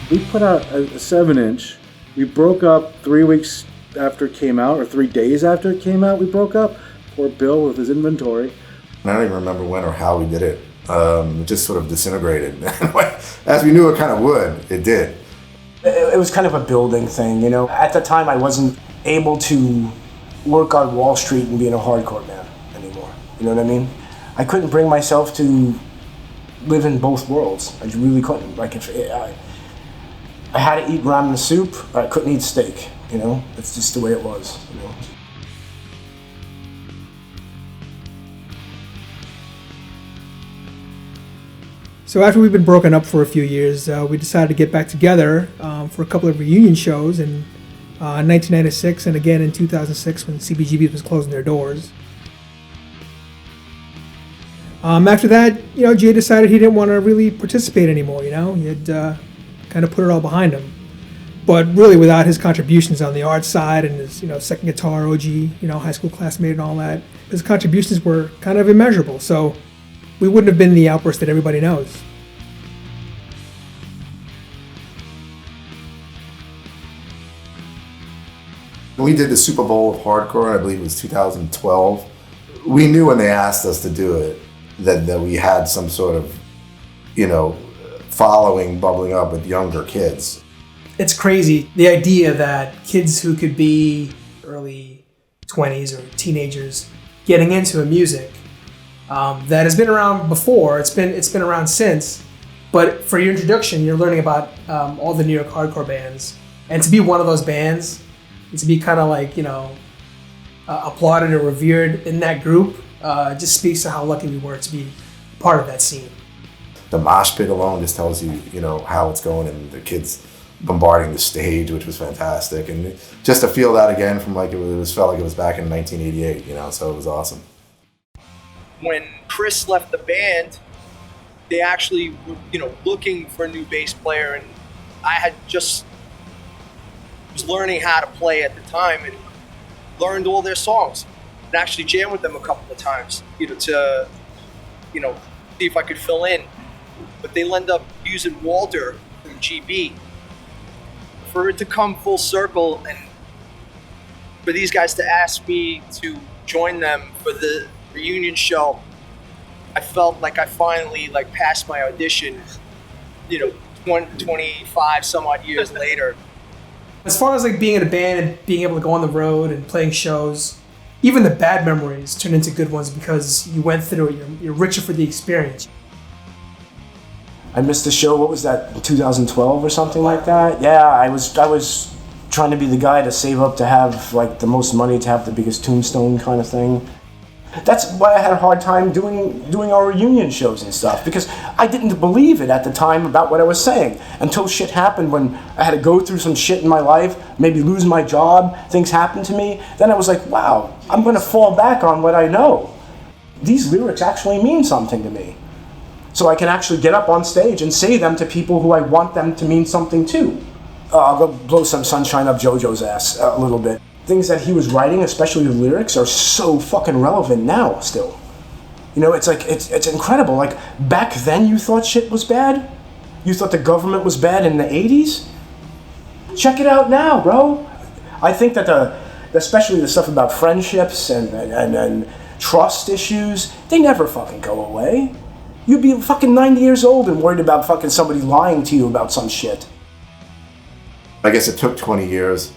We put out a 7-inch. We broke up 3 weeks after it came out, or 3 days after it came out, we broke up. Poor Bill with his inventory. I don't even remember when or how we did it. It just sort of disintegrated. As we knew it kind of would, it did. It was kind of a building thing, you know. At the time, I wasn't able to work on Wall Street and being a hardcore man anymore. You know what I mean? I couldn't bring myself to live in both worlds. I really couldn't. Like, if I had to eat ramen soup, or I couldn't eat steak. You know, it's just the way it was. You know. So after we've been broken up for a few years, we decided to get back together for a couple of reunion shows in 1996 and again in 2006 when CBGB was closing their doors. After that, you know, Jay decided he didn't want to really participate anymore. You know, he had kind of put it all behind him. But really, without his contributions on the art side and his, you know, second guitar OG, you know, high school classmate and all that, his contributions were kind of immeasurable. So we wouldn't have been the Outburst that everybody knows. When we did the Super Bowl of Hardcore, I believe it was 2012, we knew when they asked us to do it that we had some sort of, you know, following bubbling up with younger kids. It's crazy, the idea that kids who could be early 20s or teenagers getting into a music that has been around before, it's been around since, but for your introduction, you're learning about all the New York hardcore bands, and to be one of those bands, and to be kind of like, you know, applauded or revered in that group, just speaks to how lucky we were to be part of that scene. The mosh pit alone just tells you, you know, how it's going, and the kids bombarding the stage, which was fantastic, and just to feel that again from like it felt like it was back in 1988, you know, so it was awesome. When Chris left the band, they actually were, you know, looking for a new bass player, and I had just was learning how to play at the time and learned all their songs and actually jammed with them a couple of times, you know, to, you know, see if I could fill in. But they end up using Walter from GB. For it to come full circle and for these guys to ask me to join them for the reunion show, I felt like I finally like passed my audition, you know, 25 some odd years later. As far as like being in a band and being able to go on the road and playing shows, even the bad memories turn into good ones because you went through it. You're richer for the experience. I missed the show, what was that, 2012 or something like that? Yeah, I was trying to be the guy to save up to have like the most money to have the biggest tombstone kind of thing. That's why I had a hard time doing our reunion shows and stuff, because I didn't believe it at the time about what I was saying until shit happened when I had to go through some shit in my life, maybe lose my job, things happened to me. Then I was like, wow, I'm gonna fall back on what I know. These lyrics actually mean something to me. So I can actually get up on stage and say them to people who I want them to mean something to. I'll go blow some sunshine up JoJo's ass a little bit. Things that he was writing, especially the lyrics, are so fucking relevant now still. You know, it's like, it's incredible. Like, back then you thought shit was bad? You thought the government was bad in the 80s? Check it out now, bro. I think that especially the stuff about friendships and trust issues, they never fucking go away. You'd be fucking 90 years old and worried about fucking somebody lying to you about some shit. I guess it took 20 years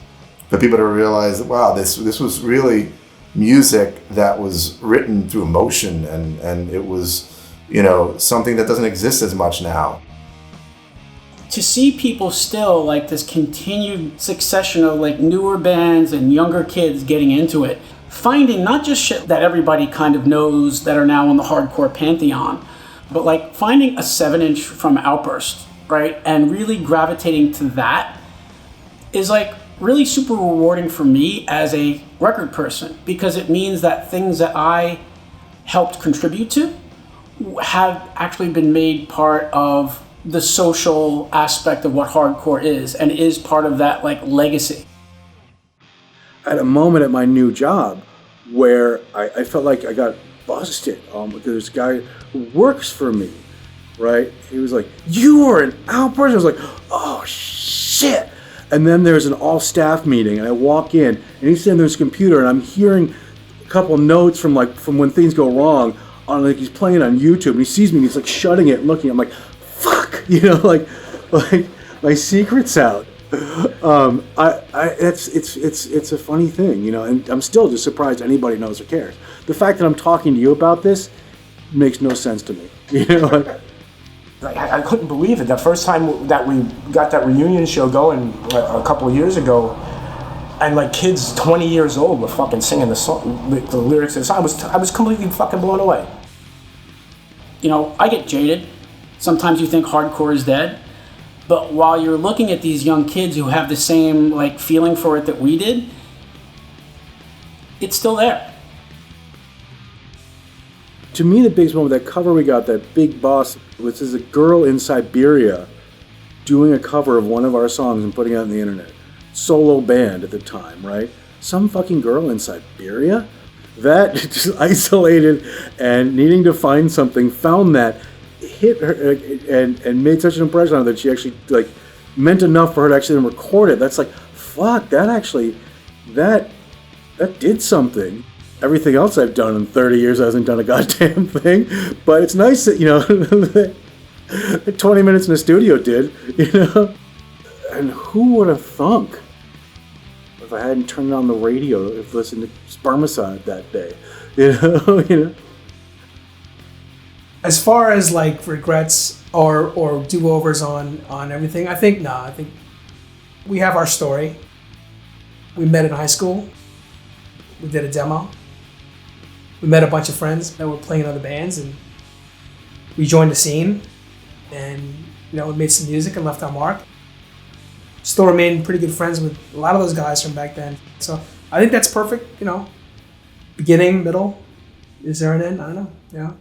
for people to realize that, wow, this was really music that was written through emotion, and it was, you know, something that doesn't exist as much now. To see people still like this continued succession of like newer bands and younger kids getting into it, finding not just shit that everybody kind of knows that are now on the hardcore pantheon, but like finding a 7-inch from Outburst, right? And really gravitating to that is like really super rewarding for me as a record person, because it means that things that I helped contribute to have actually been made part of the social aspect of what hardcore is, and is part of that like legacy. At a moment at my new job where I felt like I got busted because this guy who works for me right? He was like, "You were an Outburst?" I was like, "Oh shit!" And then there's an all-staff meeting, and I walk in, and he's sitting there at his computer, and I'm hearing a couple notes from when things go wrong on, like, he's playing on YouTube, and he sees me, and he's like shutting it and looking. I'm like, "Fuck," like my secret's out. It's a funny thing, and I'm still just surprised anybody knows or cares. The fact that I'm talking to you about this makes no sense to me. I couldn't believe it. The first time that we got that reunion show going a couple of years ago, and like kids 20 years old were fucking singing the song, the lyrics of the song. I was completely fucking blown away. I get jaded. Sometimes you think hardcore is dead. But while you're looking at these young kids who have the same feeling for it that we did, it's still there. To me, the biggest moment, that cover we got, that Big Boss, which is a girl in Siberia doing a cover of one of our songs and putting it on the internet. Solo band at the time, right? Some fucking girl in Siberia? That, just isolated and needing to find something, found that, hit her, and made such an impression on her that she actually, meant enough for her to actually record it. That's fuck, that did something. Everything else I've done in 30 years hasn't done a goddamn thing, but it's nice that, 20 minutes in the studio did, And who would have thunk if I hadn't turned on the radio, if listened to Spermicide that day, As far as regrets or do-overs on everything, I think we have our story. We met in high school. We did a demo. We met a bunch of friends that were playing in other bands, and we joined the scene, and we made some music and left our mark. Still remain pretty good friends with a lot of those guys from back then. So I think that's perfect. Beginning, middle. Is there an end? I don't know. Yeah.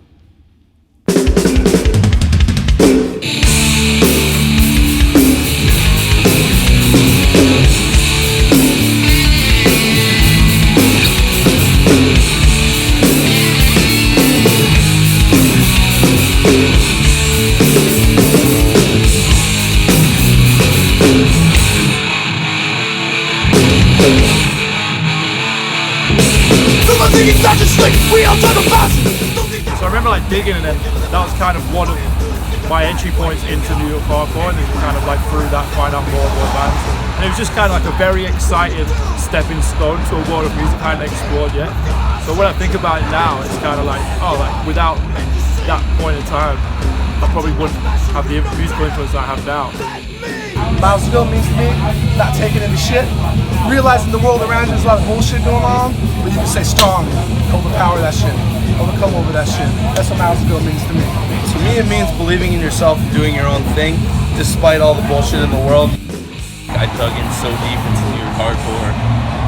So I remember digging, and then that was kind of one of my entry points into New York hardcore, and then kind of through that find out more bands. And it was just kind of a very exciting stepping stone to a world of music I hadn't explored yet. So when I think about it now, it's kind of without that point in time, I probably wouldn't have the musical influence I have now. Miles ago means to me, not taking any shit, realizing the world around you is a lot of bullshit going on, but you can stay strong, overpower that shit, overcome over that shit. That's what miles ago means to me. To me, it means believing in yourself and doing your own thing, despite all the bullshit in the world. I dug in so deep into New York hardcore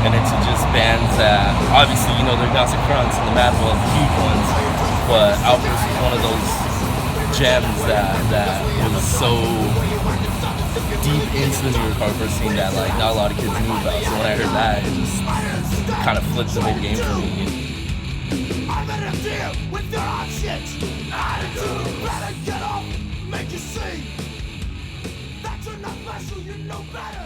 and into just bands that, obviously, the Agnostic Fronts and the Madwell, the huge ones, but Outburst was one of those gems that was so deep into the New York hardcore scene that not a lot of kids knew about. So when I heard that, it just kind of flipped the whole game for me. I'm ready to deal with your options. Attitude, better get off, make you see that you're not special, you know better.